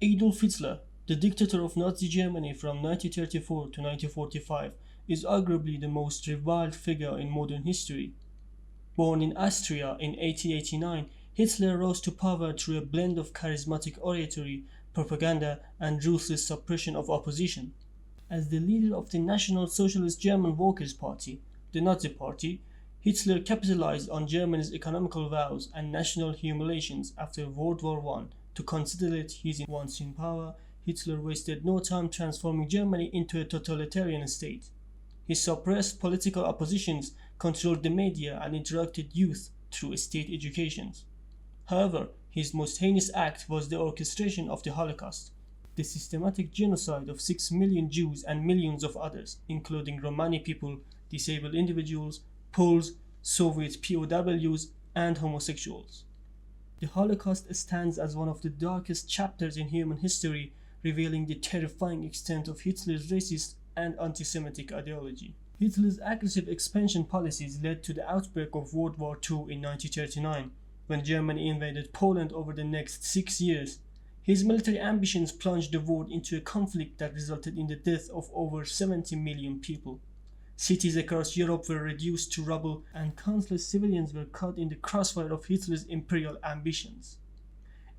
Adolf Hitler, the dictator of Nazi Germany from 1934 to 1945, is arguably the most reviled figure in modern history. Born in Austria in 1889, Hitler rose to power through a blend of charismatic oratory, propaganda, and ruthless suppression of opposition. As the leader of the National Socialist German Workers' Party, the Nazi Party, Hitler capitalized on Germany's economical woes and national humiliations after World War I. To consolidate his once in power, Hitler wasted no time transforming Germany into a totalitarian state. He suppressed political oppositions, controlled the media, and interacted youth through state educations. However, his most heinous act was the orchestration of the Holocaust, the systematic genocide of 6 million Jews and millions of others, including Romani people, disabled individuals, Poles, Soviet POWs, and homosexuals. The Holocaust stands as one of the darkest chapters in human history, revealing the terrifying extent of Hitler's racist and anti-Semitic ideology. Hitler's aggressive expansion policies led to the outbreak of World War II in 1939, when Germany invaded Poland over the next 6 years. His military ambitions plunged the war into a conflict that resulted in the death of over 70 million people. Cities across Europe were reduced to rubble, and countless civilians were caught in the crossfire of Hitler's imperial ambitions.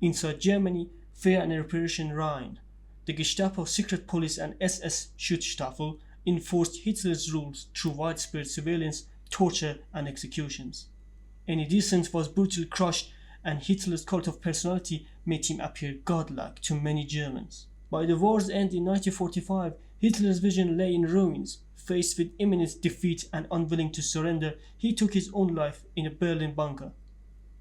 Inside Germany, fear and repression reigned. The Gestapo, secret police, and SS Schutzstaffel enforced Hitler's rules through widespread surveillance, torture, and executions. Any dissent was brutally crushed, and Hitler's cult of personality made him appear godlike to many Germans. By the war's end in 1945, Hitler's vision lay in ruins. Faced with imminent defeat and unwilling to surrender, he took his own life in a Berlin bunker.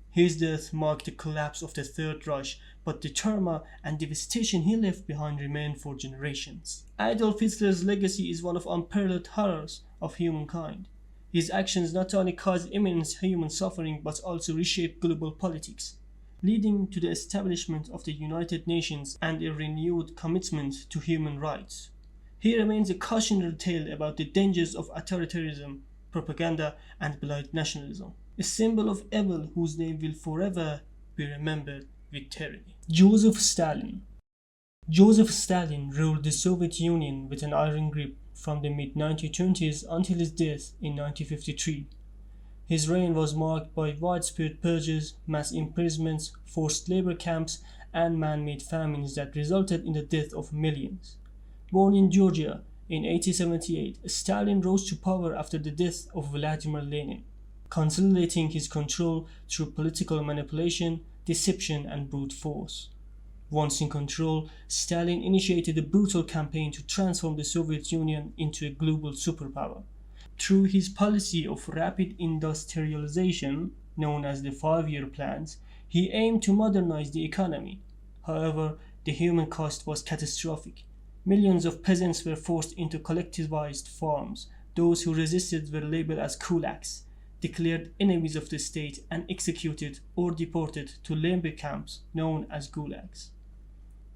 His death marked the collapse of the Third Reich, but the trauma and devastation he left behind remained for generations. Adolf Hitler's legacy is one of unparalleled horrors of humankind. His actions not only caused immense human suffering but also reshaped global politics, leading to the establishment of the United Nations and a renewed commitment to human rights. He remains a cautionary tale about the dangers of authoritarianism, propaganda, and blind nationalism, a symbol of evil whose name will forever be remembered with tyranny. Joseph Stalin. Joseph Stalin ruled the Soviet Union with an iron grip from the mid-1920s until his death in 1953. His reign was marked by widespread purges, mass imprisonments, forced labor camps, and man-made famines that resulted in the death of millions. Born in Georgia in 1878, Stalin rose to power after the death of Vladimir Lenin, consolidating his control through political manipulation, deception, and brute force. Once in control, Stalin initiated a brutal campaign to transform the Soviet Union into a global superpower. Through his policy of rapid industrialization, known as the 5-year plans, he aimed to modernize the economy. However, the human cost was catastrophic. Millions of peasants were forced into collectivized farms. Those who resisted were labeled as kulaks, declared enemies of the state, and executed or deported to labor camps known as gulags.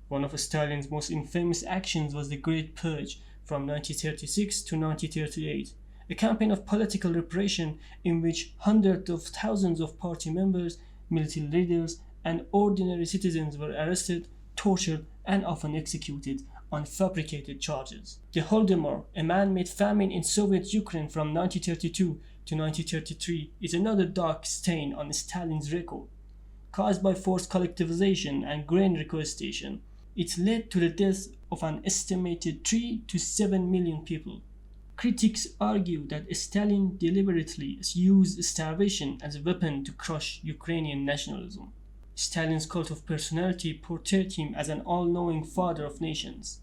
One of Stalin's most infamous actions was the Great Purge from 1936 to 1938, a campaign of political repression in which hundreds of thousands of party members, military leaders, and ordinary citizens were arrested, tortured, and often executed on fabricated charges. The Holodomor, a man-made famine in Soviet Ukraine from 1932 to 1933, is another dark stain on Stalin's record. Caused by forced collectivization and grain requisition, it led to the death of an estimated 3 to 7 million people. Critics argue that Stalin deliberately used starvation as a weapon to crush Ukrainian nationalism. Stalin's cult of personality portrayed him as an all-knowing father of nations,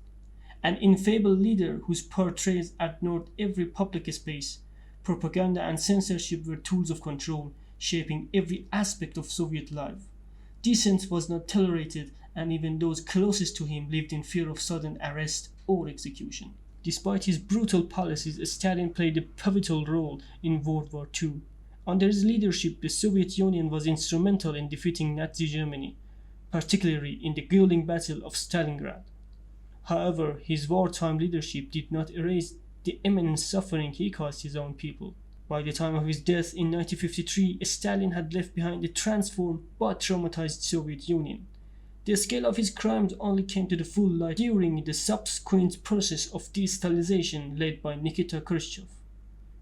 an infallible leader whose portraits ignored every public space. Propaganda and censorship were tools of control, shaping every aspect of Soviet life. Dissent was not tolerated, and even those closest to him lived in fear of sudden arrest or execution. Despite his brutal policies, Stalin played a pivotal role in World War II. Under his leadership, the Soviet Union was instrumental in defeating Nazi Germany, particularly in the grueling Battle of Stalingrad. However, his wartime leadership did not erase the immense suffering he caused his own people. By the time of his death in 1953, Stalin had left behind a transformed but traumatized Soviet Union. The scale of his crimes only came to the full light during the subsequent process of de-Stalinisation led by Nikita Khrushchev.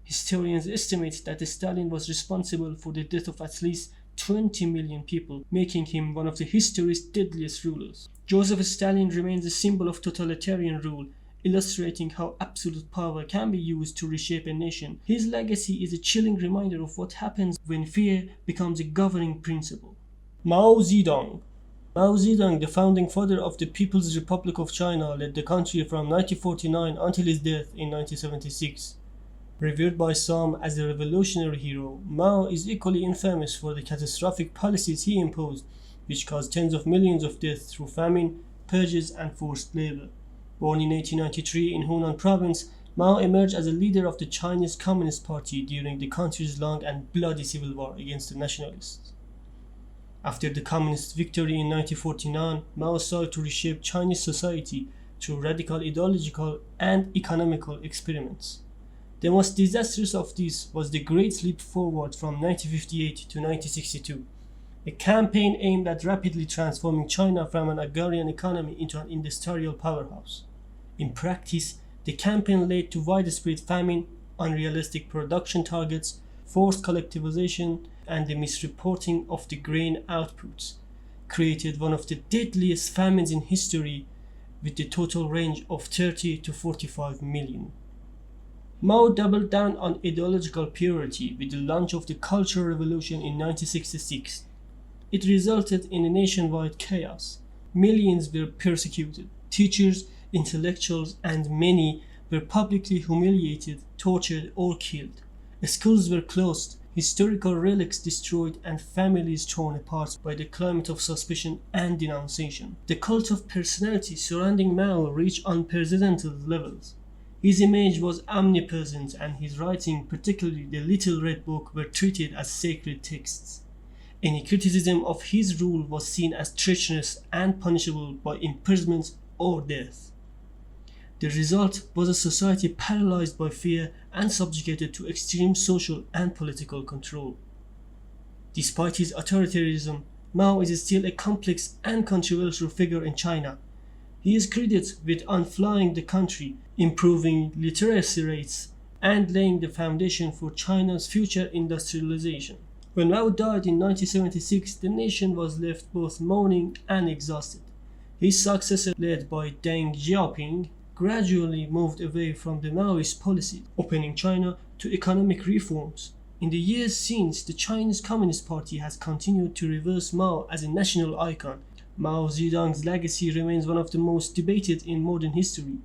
Historians estimate that Stalin was responsible for the death of at least 20 million people, making him one of the history's deadliest rulers. Joseph Stalin remains a symbol of totalitarian rule, illustrating how absolute power can be used to reshape a nation. His legacy is a chilling reminder of what happens when fear becomes a governing principle. Mao Zedong. Mao Zedong, the founding father of the People's Republic of China, led the country from 1949 until his death in 1976. Revered by some as a revolutionary hero, Mao is equally infamous for the catastrophic policies he imposed, which caused tens of millions of deaths through famine, purges, and forced labor. Born in 1893 in Hunan province, Mao emerged as a leader of the Chinese Communist Party during the country's long and bloody civil war against the nationalists. After the communist victory in 1949, Mao sought to reshape Chinese society through radical ideological and economical experiments. The most disastrous of these was the Great Leap Forward from 1958 to 1962, a campaign aimed at rapidly transforming China from an agrarian economy into an industrial powerhouse. In practice, the campaign led to widespread famine, unrealistic production targets, forced collectivization, and the misreporting of the grain outputs, created one of the deadliest famines in history with the total range of 30 to 45 million. Mao doubled down on ideological purity with the launch of the Cultural Revolution in 1966. It resulted in a nationwide chaos. Millions were persecuted. Teachers, intellectuals, and many were publicly humiliated, tortured, or killed. Schools were closed, historical relics destroyed, and families torn apart by the climate of suspicion and denunciation. The cult of personality surrounding Mao reached unprecedented levels. His image was omnipresent, and his writing, particularly the Little Red Book, were treated as sacred texts. Any criticism of his rule was seen as treacherous and punishable by imprisonment or death. The result was a society paralyzed by fear and subjugated to extreme social and political control. Despite his authoritarianism, Mao is still a complex and controversial figure in China. He is credited with unflying the country, improving literacy rates, and laying the foundation for China's future industrialization. When Mao died in 1976, the nation was left both mourning and exhausted. His successor, led by Deng Xiaoping, gradually moved away from the Maoist policy, opening China to economic reforms. In the years since, the Chinese Communist Party has continued to reverse Mao as a national icon. Mao Zedong's legacy remains one of the most debated in modern history.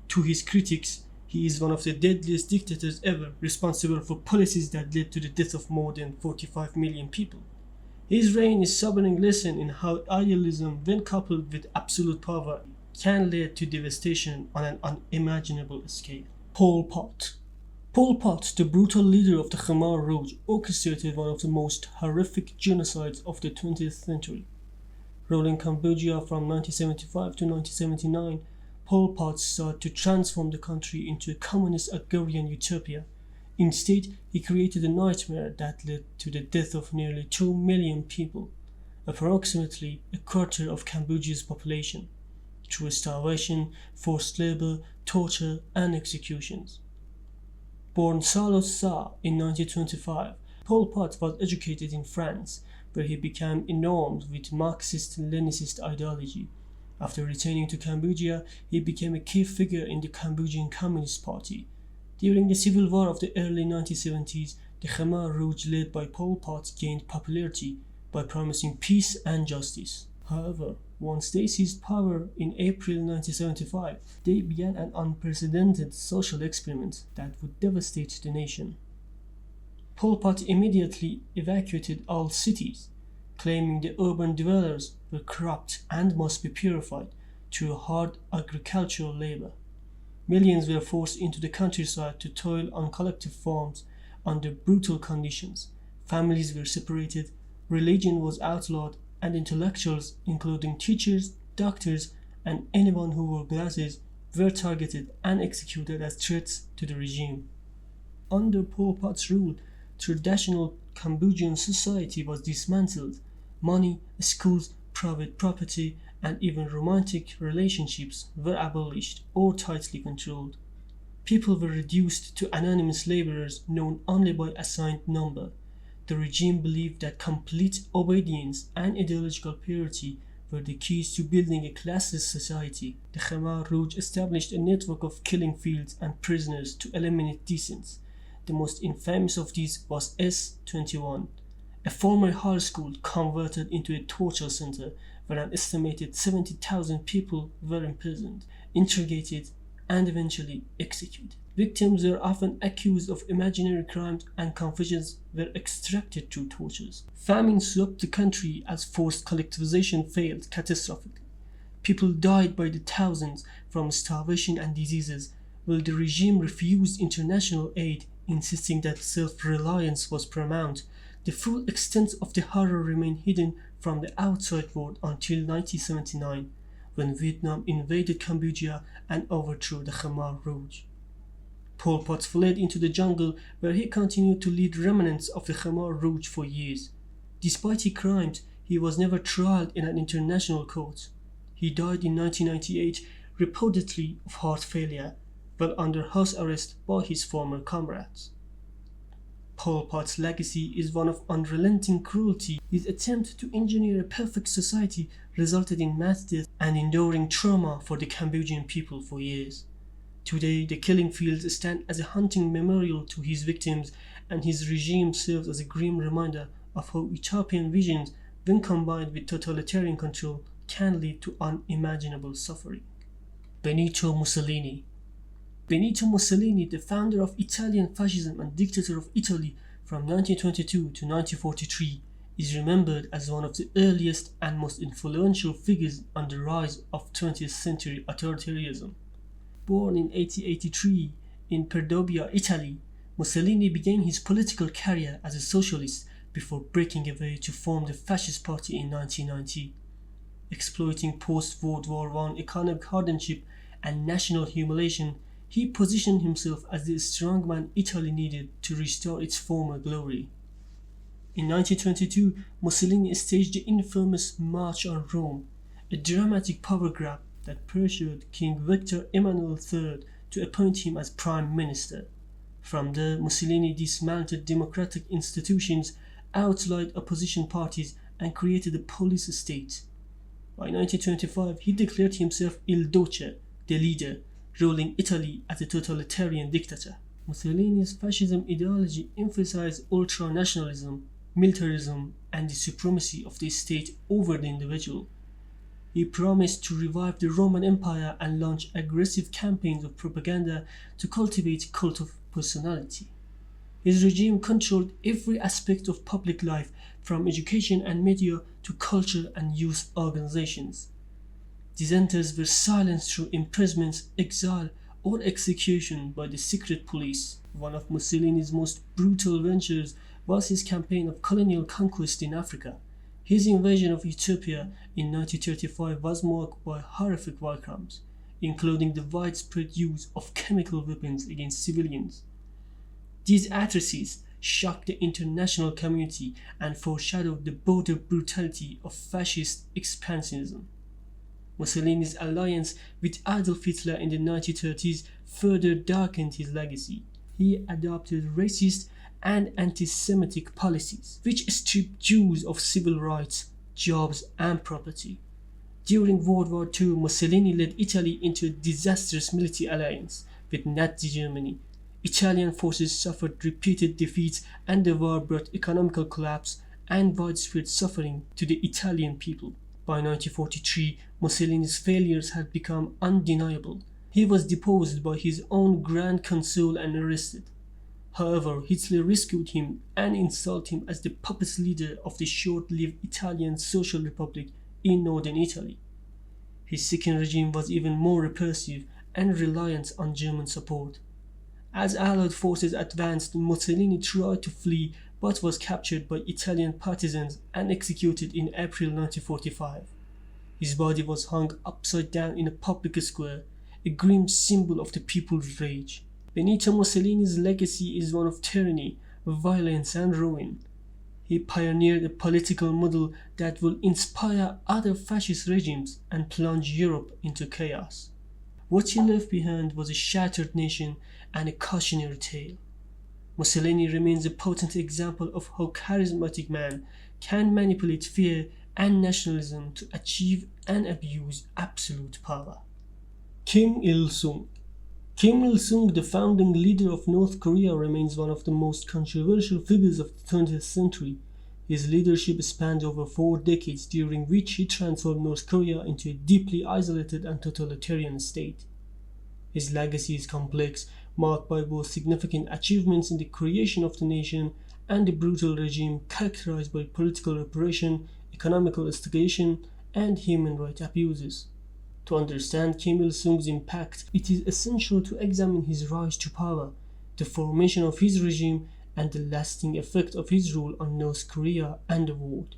To his critics, he is one of the deadliest dictators ever, responsible for policies that led to the death of more than 45 million people. His reign is a sobering lesson in how idealism, when coupled with absolute power, can lead to devastation on an unimaginable scale. Pol Pot. Pol Pot, the brutal leader of the Khmer Rouge, orchestrated one of the most horrific genocides of the 20th century. Ruling Cambodia from 1975 to 1979, Pol Pot sought to transform the country into a communist agrarian utopia. Instead, he created a nightmare that led to the death of nearly 2 million people, approximately a quarter of Cambodia's population, through starvation, forced labor, torture, and executions. Born Salo Sa in 1925, Pol Pot was educated in France, where he became enamored with Marxist-Leninist ideology. After returning to Cambodia, he became a key figure in the Cambodian Communist Party. During the civil war of the early 1970s, the Khmer Rouge led by Pol Pot gained popularity by promising peace and justice. However, once they seized power in April 1975, they began an unprecedented social experiment that would devastate the nation. Pol Pot immediately evacuated all cities, claiming the urban dwellers were corrupt and must be purified through hard agricultural labor. Millions were forced into the countryside to toil on collective farms under brutal conditions. Families were separated, religion was outlawed, and intellectuals, including teachers, doctors, and anyone who wore glasses, were targeted and executed as threats to the regime. Under Pol Pot's rule, traditional Cambodian society was dismantled. Money, schools, private property, and even romantic relationships were abolished or tightly controlled. People were reduced to anonymous laborers known only by assigned number. The regime believed that complete obedience and ideological purity were the keys to building a classless society. The Khmer Rouge established a network of killing fields and prisoners to eliminate dissent. The most infamous of these was S-21, a former high school converted into a torture center where an estimated 70,000 people were imprisoned, interrogated, and eventually executed. Victims were often accused of imaginary crimes and confessions were extracted through tortures. Famine swept the country as forced collectivization failed catastrophically. People died by the thousands from starvation and diseases, while the regime refused international aid, insisting that self-reliance was paramount. The full extent of the horror remained hidden from the outside world until 1979, when Vietnam invaded Cambodia and overthrew the Khmer Rouge. Pol Pot fled into the jungle where he continued to lead remnants of the Khmer Rouge for years. Despite his crimes, he was never tried in an international court. He died in 1998, reportedly of heart failure, while under house arrest by his former comrades. Pol Pot's legacy is one of unrelenting cruelty. His attempt to engineer a perfect society resulted in mass death and enduring trauma for the Cambodian people for years. Today, the killing fields stand as a haunting memorial to his victims, and his regime serves as a grim reminder of how utopian visions, when combined with totalitarian control, can lead to unimaginable suffering. Benito Mussolini. Benito Mussolini, the founder of Italian fascism and dictator of Italy from 1922 to 1943, is remembered as one of the earliest and most influential figures on the rise of 20th century authoritarianism. Born in 1883 in Padova, Italy, Mussolini began his political career as a socialist before breaking away to form the Fascist Party in 1990. Exploiting post-World War I economic hardship and national humiliation, he positioned himself as the strongman Italy needed to restore its former glory. In 1922, Mussolini staged the infamous March on Rome, a dramatic power grab that pressured King Victor Emmanuel III to appoint him as prime minister. From there, Mussolini dismantled democratic institutions, outlawed opposition parties, and created a police state. By 1925, he declared himself Il Duce, the leader, ruling Italy as a totalitarian dictator. Mussolini's fascism ideology emphasized ultranationalism, militarism, and the supremacy of the state over the individual. He promised to revive the Roman Empire and launch aggressive campaigns of propaganda to cultivate a cult of personality. His regime controlled every aspect of public life, from education and media to culture and youth organizations. Dissenters were silenced through imprisonment, exile, or execution by the secret police. One of Mussolini's most brutal ventures was his campaign of colonial conquest in Africa. His invasion of Ethiopia in 1935 was marked by horrific war crimes, including the widespread use of chemical weapons against civilians. These atrocities shocked the international community and foreshadowed the border brutality of fascist expansionism. Mussolini's alliance with Adolf Hitler in the 1930s further darkened his legacy. He adopted racist and anti-Semitic policies, which stripped Jews of civil rights, jobs, and property. During World War II, Mussolini led Italy into a disastrous military alliance with Nazi Germany. Italian forces suffered repeated defeats, and the war brought economic collapse and widespread suffering to the Italian people. By 1943, Mussolini's failures had become undeniable. He was deposed by his own Grand Consul and arrested. However, Hitler rescued him and installed him as the puppet leader of the short-lived Italian Social Republic in northern Italy. His second regime was even more repressive and reliant on German support. As Allied forces advanced, Mussolini tried to flee but was captured by Italian partisans and executed in April 1945. His body was hung upside down in a public square, a grim symbol of the people's rage. Benito Mussolini's legacy is one of tyranny, violence, and ruin. He pioneered a political model that will inspire other fascist regimes and plunge Europe into chaos. What he left behind was a shattered nation and a cautionary tale. Mussolini remains a potent example of how charismatic man can manipulate fear and nationalism to achieve and abuse absolute power. Kim Il-sung. Kim Il-sung, the founding leader of North Korea, remains one of the most controversial figures of the 20th century. His leadership spanned over 4 decades, during which he transformed North Korea into a deeply isolated and totalitarian state. His legacy is complex, marked by both significant achievements in the creation of the nation and a brutal regime characterized by political repression, economical stagnation, and human rights abuses. To understand Kim Il-sung's impact, it is essential to examine his rise to power, the formation of his regime, and the lasting effect of his rule on North Korea and the world.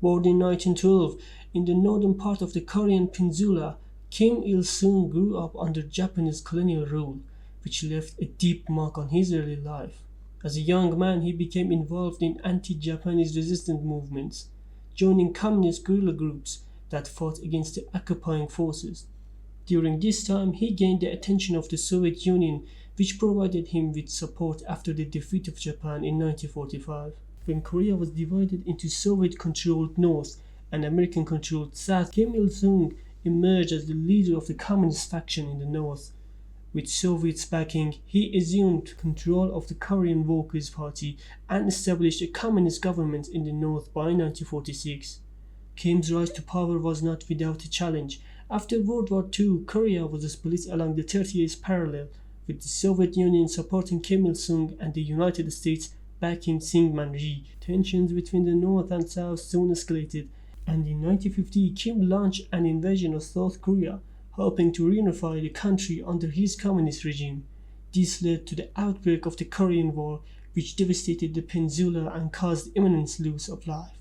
Born in 1912 in the northern part of the Korean peninsula, Kim Il-sung grew up under Japanese colonial rule, which left a deep mark on his early life. As a young man, he became involved in anti-Japanese resistance movements, joining communist guerrilla groups that fought against the occupying forces. During this time, he gained the attention of the Soviet Union, which provided him with support after the defeat of Japan in 1945. When Korea was divided into Soviet-controlled North and American-controlled South, Kim Il-sung emerged as the leader of the communist faction in the North. With Soviets backing, he assumed control of the Korean Workers' Party and established a communist government in the North by 1946. Kim's rise to power was not without a challenge. After World War II, Korea was split along the 30th parallel, with the Soviet Union supporting Kim Il-sung and the United States backing Syngman Rhee. Tensions between the North and South soon escalated, and in 1950 Kim launched an invasion of South Korea, hoping to reunify the country under his communist regime. This led to the outbreak of the Korean War, which devastated the peninsula and caused immense loss of life.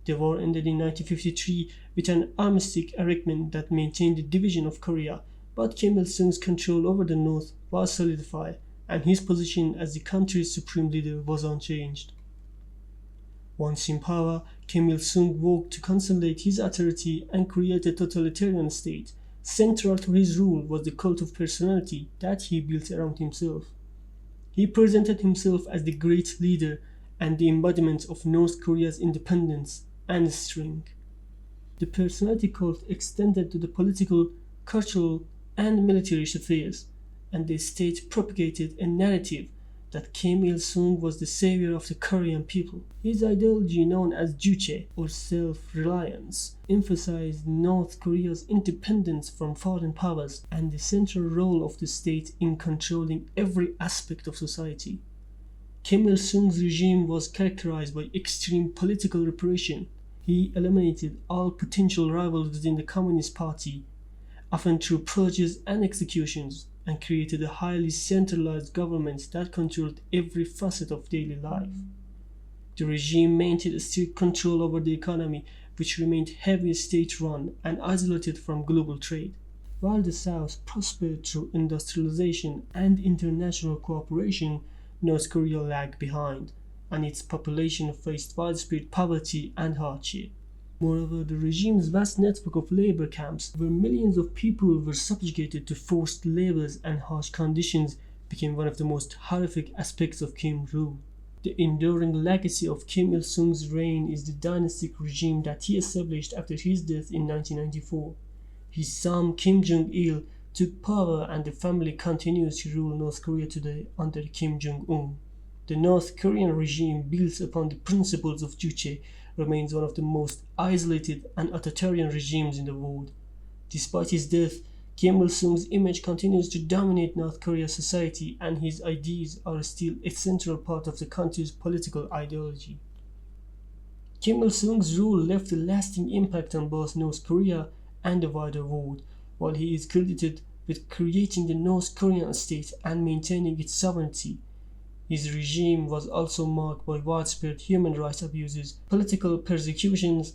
The war ended in 1953 with an armistice agreement that maintained the division of Korea, but Kim Il-sung's control over the North was solidified, and his position as the country's supreme leader was unchanged. Once in power, Kim Il-sung worked to consolidate his authority and create a totalitarian state. Central to his rule was the cult of personality that he built around himself. He presented himself as the great leader and the embodiment of North Korea's independence and strength. The personality cult extended to the political, cultural, and military affairs, and the state propagated a narrative that Kim Il-sung was the savior of the Korean people. His ideology, known as Juche, or self-reliance, emphasized North Korea's independence from foreign powers and the central role of the state in controlling every aspect of society. Kim Il-sung's regime was characterized by extreme political repression. He eliminated all potential rivals within the Communist Party, often through purges and executions, and created a highly centralized government that controlled every facet of daily life. The regime maintained strict control over the economy, which remained heavily state-run and isolated from global trade. While the South prospered through industrialization and international cooperation, North Korea lagged behind, and its population faced widespread poverty and hardship. Moreover, the regime's vast network of labor camps, where millions of people were subjugated to forced labors and harsh conditions, became one of the most horrific aspects of Kim's rule. The enduring legacy of Kim Il-sung's reign is the dynastic regime that he established after his death in 1994. His son Kim Jong-il took power, and the family continues to rule North Korea today under Kim Jong-un. The North Korean regime, built upon the principles of Juche, remains one of the most isolated and authoritarian regimes in the world. Despite his death, Kim Il-sung's image continues to dominate North Korea's society, and his ideas are still a central part of the country's political ideology. Kim Il-sung's rule left a lasting impact on both North Korea and the wider world, while he is credited with creating the North Korean state and maintaining its sovereignty. His regime was also marked by widespread human rights abuses, political persecutions,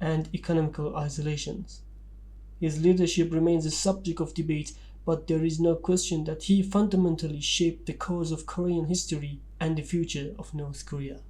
and economical isolations. His leadership remains a subject of debate, but there is no question that he fundamentally shaped the course of Korean history and the future of North Korea.